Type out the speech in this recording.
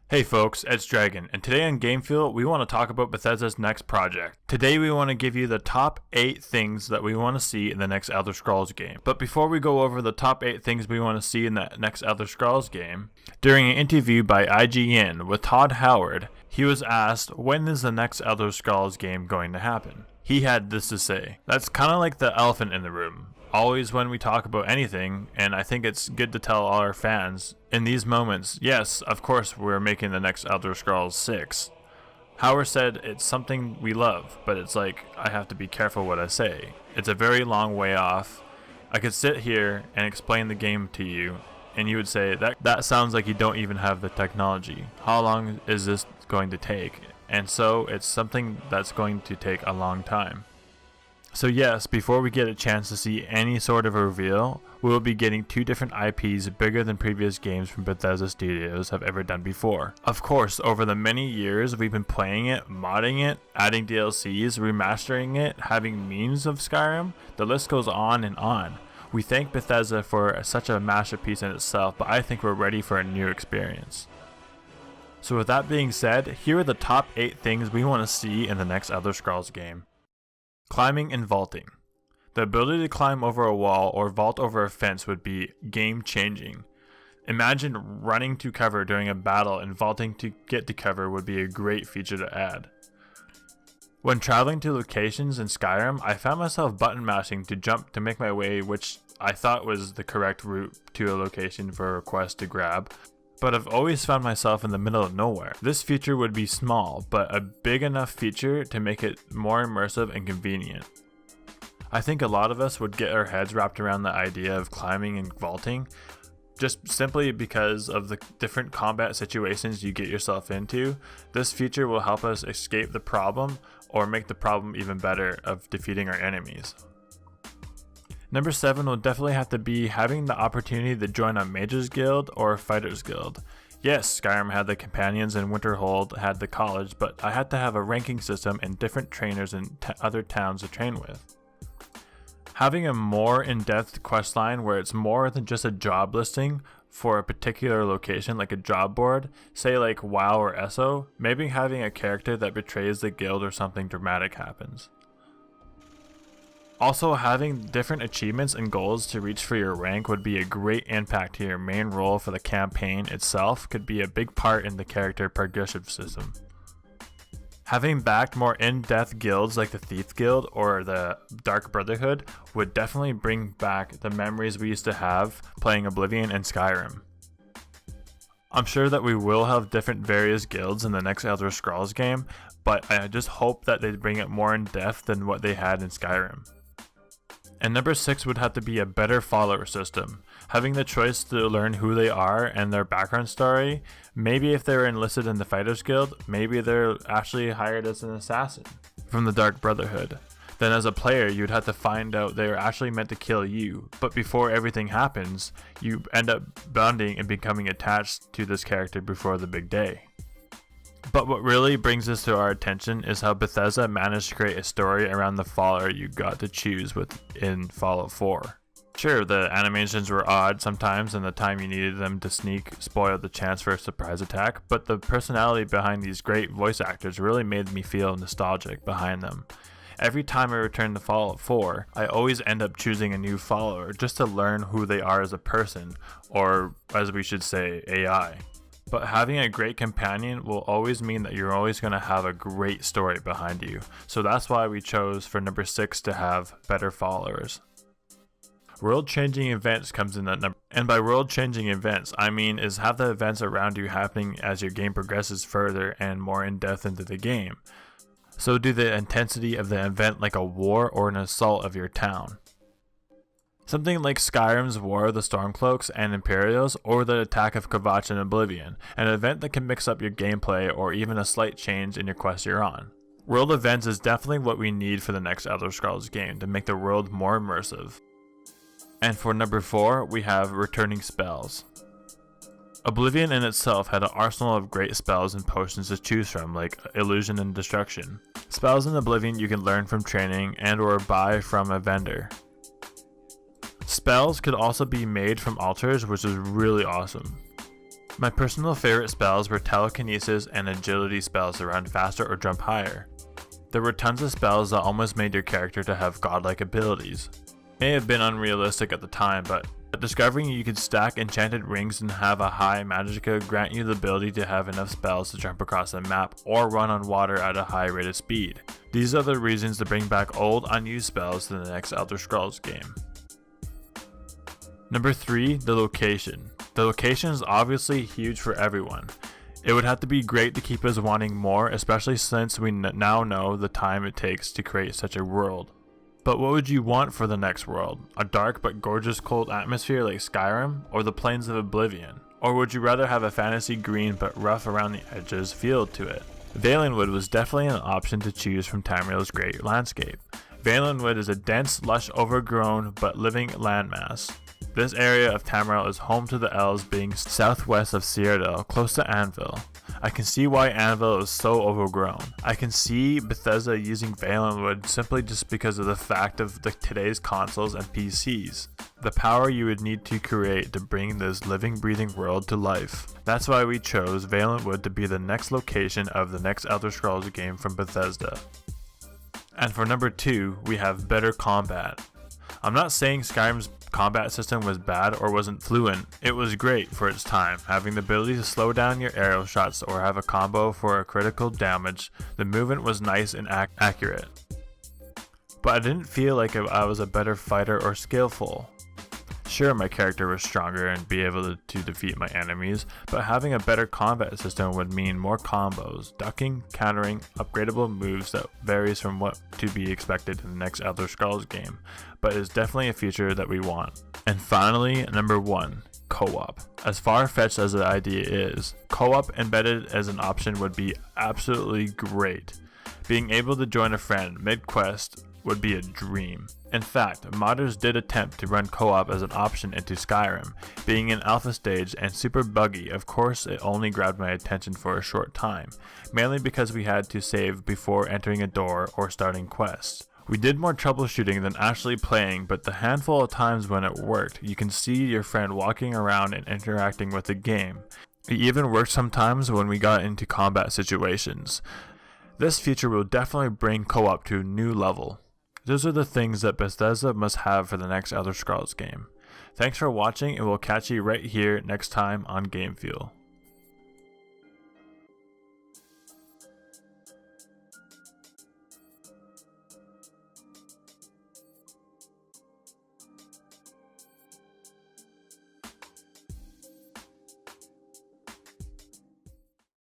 Hey folks, it's Dragon, and today on Gamefeel, we want to talk about Bethesda's next project. Today we want to give you the top 8 things that we want to see in the next Elder Scrolls game. But before we go over the top 8 things we want to see in the next Elder Scrolls game, during an interview by IGN with Todd Howard, he was asked, when is the next Elder Scrolls game going to happen? He had this to say: "That's kind of like the elephant in the room. Always when we talk about anything, and I think it's good to tell all our fans, in these moments, yes, of course we're making the next Elder Scrolls 6. Howard said it's something we love, but it's like, I have to be careful what I say. It's a very long way off. I could sit here and explain the game to you, and you would say, that sounds like you don't even have the technology. How long is this going to take? And so it's something that's going to take a long time." So yes, before we get a chance to see any sort of a reveal, we will be getting 2 different IPs bigger than previous games from Bethesda Studios have ever done before. Of course, over the many years we've been playing it, modding it, adding DLCs, remastering it, having memes of Skyrim, the list goes on and on. We thank Bethesda for such a masterpiece in itself, but I think we're ready for a new experience. So with that being said, here are the top 8 things we want to see in the next Elder Scrolls game. Climbing and vaulting. The ability to climb over a wall or vault over a fence would be game-changing. Imagine running to cover during a battle and vaulting to get to cover would be a great feature to add. When traveling to locations in Skyrim, I found myself button mashing to jump to make my way, which I thought was the correct route to a location for a quest to grab, but I've always found myself in the middle of nowhere. This feature would be small, but a big enough feature to make it more immersive and convenient. I think a lot of us would get our heads wrapped around the idea of climbing and vaulting, just simply because of the different combat situations you get yourself into. This feature will help us escape the problem, or make the problem even better, of defeating our enemies. Number 7 will definitely have to be having the opportunity to join a Mages Guild or a Fighters Guild. Yes, Skyrim had the Companions and Winterhold had the College, but I had to have a ranking system and different trainers in other towns to train with. Having a more in-depth questline where it's more than just a job listing for a particular location, like a job board, say like WoW or ESO, maybe having a character that betrays the guild or something dramatic happens. Also, having different achievements and goals to reach for your rank would be a great impact to your main role for the campaign itself, could be a big part in the character progressive system. Having backed more in-depth guilds like the Thief Guild or the Dark Brotherhood would definitely bring back the memories we used to have playing Oblivion and Skyrim. I'm sure that we will have different various guilds in the next Elder Scrolls game, but I just hope that they bring it more in depth than what they had in Skyrim. And number 6 would have to be a better follower system. Having the choice to learn who they are and their background story. Maybe if they're enlisted in the Fighters Guild, maybe they're actually hired as an assassin from the Dark Brotherhood. Then as a player, you'd have to find out they're actually meant to kill you. But before everything happens, you end up bonding and becoming attached to this character before the big day. But what really brings this to our attention is how Bethesda managed to create a story around the follower you got to choose with in Fallout 4. Sure, the animations were odd sometimes and the time you needed them to sneak spoiled the chance for a surprise attack, but the personality behind these great voice actors really made me feel nostalgic behind them. Every time I return to Fallout 4, I always end up choosing a new follower just to learn who they are as a person, or as we should say, AI. But having a great companion will always mean that you're always going to have a great story behind you. So that's why we chose for number 6 to have better followers. World-changing events comes in at number, and by world-changing events, I mean is have the events around you happening as your game progresses further and more in-depth into the game. So do the intensity of the event like a war or an assault of your town. Something like Skyrim's War of the Stormcloaks and Imperials, or the Attack of Kvatch in Oblivion, an event that can mix up your gameplay or even a slight change in your quest you're on. World events is definitely what we need for the next Elder Scrolls game to make the world more immersive. And for number 4, we have returning spells. Oblivion in itself had an arsenal of great spells and potions to choose from, like Illusion and Destruction. Spells in Oblivion you can learn from training and or buy from a vendor. Spells could also be made from altars, which is really awesome. My personal favorite spells were telekinesis and agility spells that run faster or jump higher. There were tons of spells that almost made your character to have godlike abilities. May have been unrealistic at the time, but discovering you could stack enchanted rings and have a high magicka grant you the ability to have enough spells to jump across the map or run on water at a high rate of speed. These are the reasons to bring back old unused spells to the next Elder Scrolls game. Number 3, the location. The location is obviously huge for everyone. It would have to be great to keep us wanting more, especially since we now know the time it takes to create such a world. But what would you want for the next world? A dark but gorgeous cold atmosphere like Skyrim, or the Plains of Oblivion? Or would you rather have a fantasy green but rough around the edges feel to it? Valenwood was definitely an option to choose from Tamriel's great landscape. Valenwood is a dense, lush, overgrown but living landmass. This area of Tamriel is home to the elves, being southwest of Cyrodiil, close to Anvil. I can see why Anvil is so overgrown. I can see Bethesda using Valenwood simply just because of the fact of today's consoles and PCs. The power you would need to create to bring this living, breathing world to life. That's why we chose Valenwood to be the next location of the next Elder Scrolls game from Bethesda. And for number 2, we have better combat. I'm not saying Skyrim's combat system was bad or wasn't fluent. It was great for its time, having the ability to slow down your arrow shots or have a combo for a critical damage. The movement was nice and accurate. But I didn't feel like I was a better fighter or skillful. Sure, my character was stronger and be able to defeat my enemies, but having a better combat system would mean more combos, ducking, countering, upgradable moves that varies from what to be expected in the next Elder Scrolls game, but is definitely a feature that we want. And finally, number 1, co-op. As far-fetched as the idea is, co-op embedded as an option would be absolutely great. Being able to join a friend mid-quest would be a dream. In fact, modders did attempt to run co-op as an option into Skyrim. Being in alpha stage and super buggy, of course it only grabbed my attention for a short time, mainly because we had to save before entering a door or starting quests. We did more troubleshooting than actually playing, but the handful of times when it worked, you can see your friend walking around and interacting with the game. It even worked sometimes when we got into combat situations. This feature will definitely bring co-op to a new level. Those are the things that Bethesda must have for the next Elder Scrolls game. Thanks for watching, and we'll catch you right here next time on Game Fuel.